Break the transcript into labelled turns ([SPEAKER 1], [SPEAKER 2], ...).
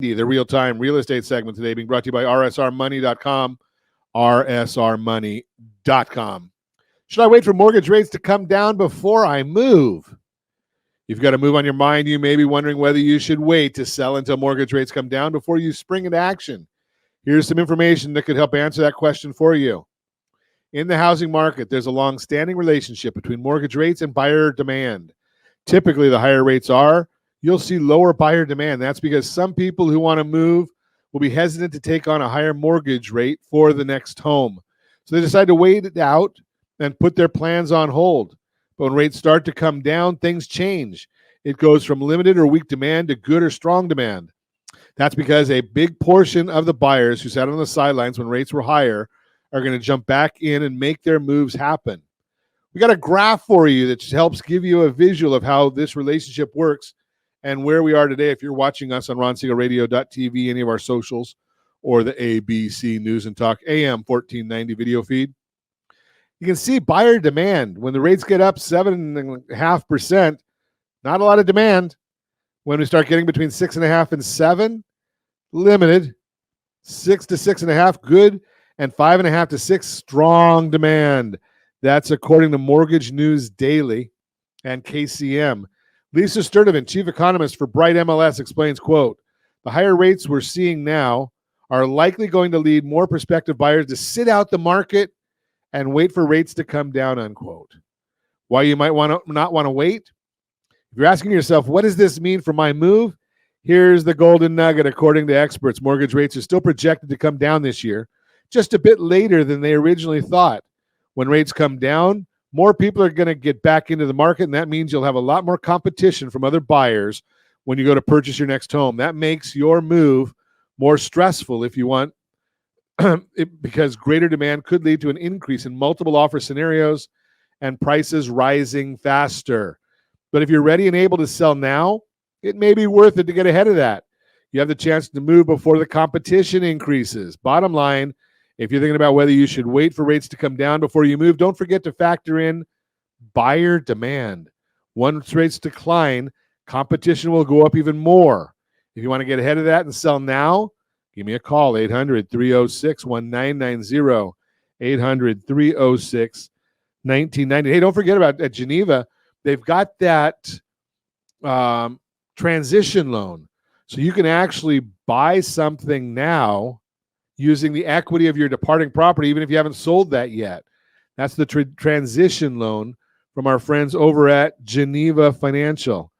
[SPEAKER 1] The real-time real estate segment today being brought to you by rsrmoney.com, rsrmoney.com. Should I wait for mortgage rates to come down before I move? You've got a move on your mind. You may be wondering whether you should wait to sell until mortgage rates come down before you spring into action. Here's some information that could help answer that question for you. In the housing market, there's a long-standing relationship between mortgage rates and buyer demand. Typically, the higher rates are, you'll see lower buyer demand. That's because some people who want to move will be hesitant to take on a higher mortgage rate for the next home. So they decide to wait it out and put their plans on hold. But when rates start to come down, things change. It goes from limited or weak demand to good or strong demand. That's because a big portion of the buyers who sat on the sidelines when rates were higher are going to jump back in and make their moves happen. We got a graph for you that helps give you a visual of how this relationship works and where we are today. If you're watching us on ronsiegelradio.tv, any of our socials, or the ABC News and Talk AM 1490 video feed, you can see buyer demand. When the rates get up 7.5%, not a lot of demand. When we start getting between 6.5 and 7, limited. 6 to 6.5, good. And 5.5 to 6, strong demand. That's according to Mortgage News Daily and KCM. Lisa Sturdivant, chief economist for Bright MLS, explains, quote, the higher rates we're seeing now are likely going to lead more prospective buyers to sit out the market and wait for rates to come down, unquote. Why you might not want to wait? If you're asking yourself, what does this mean for my move? Here's the golden nugget. According to experts, mortgage rates are still projected to come down this year, just a bit later than they originally thought. When rates come down, more people are going to get back into the market, and that means you'll have a lot more competition from other buyers when you go to purchase your next home. That makes your move more stressful if you want, because greater demand could lead to an increase in multiple offer scenarios and prices rising faster. But if you're ready and able to sell now, it may be worth it to get ahead of that. You have the chance to move before the competition increases. Bottom line, if you're thinking about whether you should wait for rates to come down before you move, don't forget to factor in buyer demand. Once rates decline, competition will go up even more. If you want to get ahead of that and sell now, give me a call, 800-306-1990, 800-306-1990. Hey, don't forget about at Geneva, they've got that transition loan. So you can actually buy something now using the equity of your departing property, even if you haven't sold that yet. That's the transition loan from our friends over at Geneva Financial.